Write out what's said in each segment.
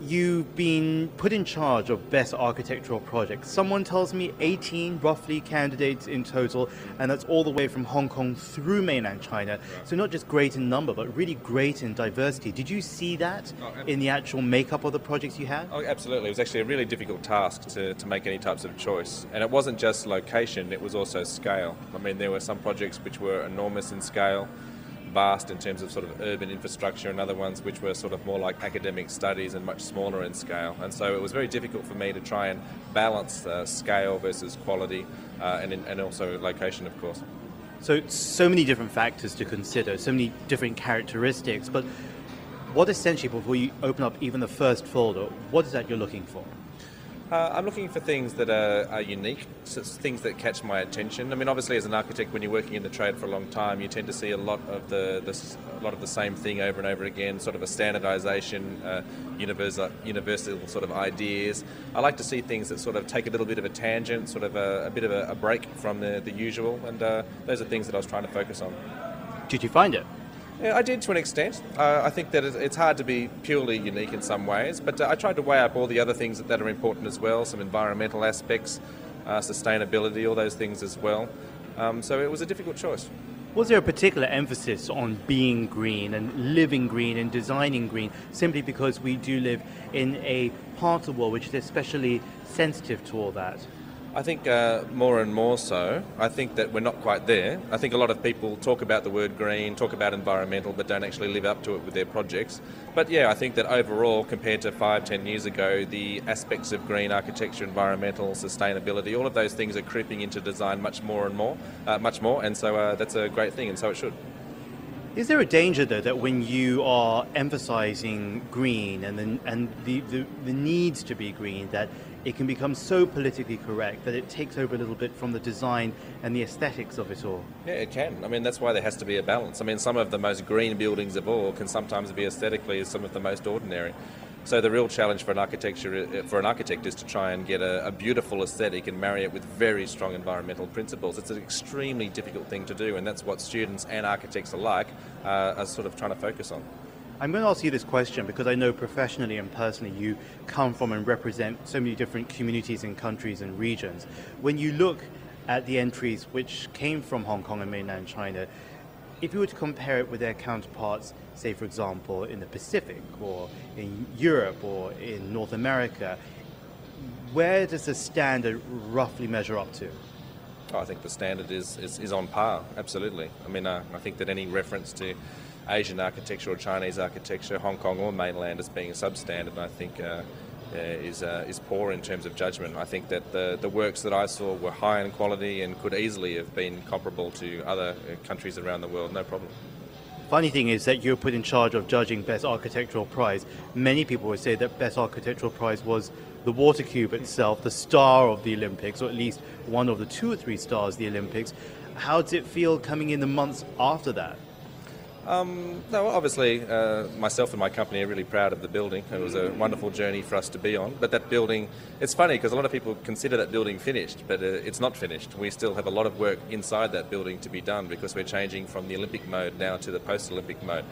You've been put in charge of Best Architectural Project. Someone tells me 18 roughly candidates in total, and that's all the way from Hong Kong through mainland China. So not just great in number, but really great in diversity. Did you see that in the actual makeup of the projects you had? Oh, absolutely. It was actually a really difficult task to make any types of choice. And it wasn't just location, it was also scale. I mean, there were some projects which were enormous in scale, vast in terms of sort of urban infrastructure, and other ones which were sort of more like academic studies and much smaller in scale. And so it was very difficult for me to try and balance scale versus quality and also location, of course. So many different factors to consider, so many different characteristics, but what essentially, before you open up even the first folder, what is that you're looking for? I'm looking for things that are unique, so things that catch my attention. I mean, obviously, as an architect, when you're working in the trade for a long time, you tend to see a lot of the same thing over and over again, sort of a standardization, universal sort of ideas. I like to see things that sort of take a little bit of a tangent, sort of a bit of a break from the usual, and those are things that I was trying to focus on. Did you find it? Yeah, I did to an extent. I think that it's hard to be purely unique in some ways, but I tried to weigh up all the other things that are important as well, some environmental aspects, sustainability, all those things as well. So it was a difficult choice. Was there a particular emphasis on being green and living green and designing green simply because we do live in a part of the world which is especially sensitive to all that? I think more and more so. I think that we're not quite there. I think a lot of people talk about the word green, talk about environmental, but don't actually live up to it with their projects. But yeah, I think that overall, compared to 5-10 years ago, the aspects of green architecture, environmental, sustainability, all of those things are creeping into design much more, and so that's a great thing, and so it should. Is there a danger, though, that when you are emphasizing green and the needs to be green, that it can become so politically correct that it takes over a little bit from the design and the aesthetics of it all? Yeah, it can. I mean, that's why there has to be a balance. I mean, some of the most green buildings of all can sometimes be aesthetically some of the most ordinary. So the real challenge for an architect is to try and get a beautiful aesthetic and marry it with very strong environmental principles. It's an extremely difficult thing to do, and that's what students and architects alike are sort of trying to focus on. I'm going to ask you this question because I know professionally and personally you come from and represent so many different communities and countries and regions. When you look at the entries which came from Hong Kong and mainland China, if you were to compare it with their counterparts, say for example in the Pacific or in Europe or in North America, where does the standard roughly measure up to? Oh, I think the standard is on par, absolutely. I mean, I think that any reference to Asian architecture or Chinese architecture, Hong Kong or mainland, as being substandard, I think is poor in terms of judgment. I think that the works that I saw were high in quality and could easily have been comparable to other countries around the world, no problem. Funny thing is that you're put in charge of judging Best Architectural Prize. Many people would say that Best Architectural Prize was the water cube itself, the star of the Olympics, or at least one of the 2 or 3 stars of the Olympics. How does it feel coming in the months after that? No, obviously, myself and my company are really proud of the building. It was a wonderful journey for us to be on. But that building, it's funny because a lot of people consider that building finished, but it's not finished. We still have a lot of work inside that building to be done because we're changing from the Olympic mode now to the post-Olympic mode.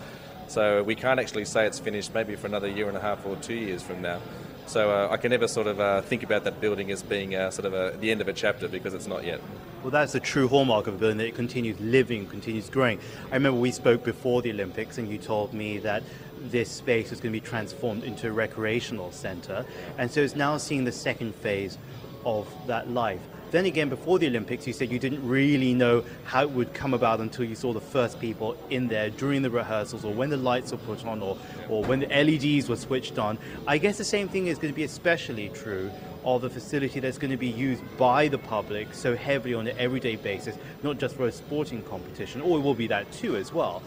So we can't actually say it's finished maybe for another 1.5 years or 2 years from now. So I can never sort of think about that building as being sort of the end of a chapter because it's not yet. Well, that's the true hallmark of a building, that it continues living, continues growing. I remember we spoke before the Olympics and you told me that this space is going to be transformed into a recreational centre, and so it's now seeing the second phase of that life. Then again, before the Olympics, you said you didn't really know how it would come about until you saw the first people in there during the rehearsals or when the lights were put on or when the LEDs were switched on. I guess the same thing is going to be especially true of the facility that's going to be used by the public so heavily on an everyday basis, not just for a sporting competition, or it will be that too as well.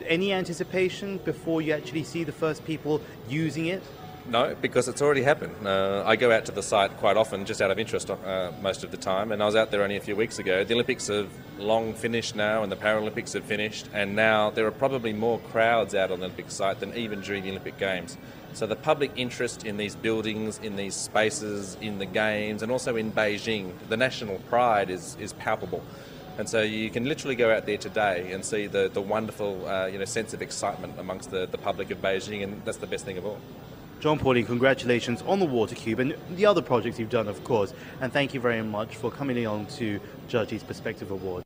Any anticipation before you actually see the first people using it? No, because it's already happened. I go out to the site quite often, just out of interest most of the time, and I was out there only a few weeks ago. The Olympics have long finished now, and the Paralympics have finished, and now there are probably more crowds out on the Olympic site than even during the Olympic Games. So the public interest in these buildings, in these spaces, in the Games, and also in Beijing, the national pride is palpable. And so you can literally go out there today and see the wonderful sense of excitement amongst the public of Beijing, and that's the best thing of all. John Pauline, congratulations on the Water Cube and the other projects you've done, of course. And thank you very much for coming on to judge these Perspective Awards.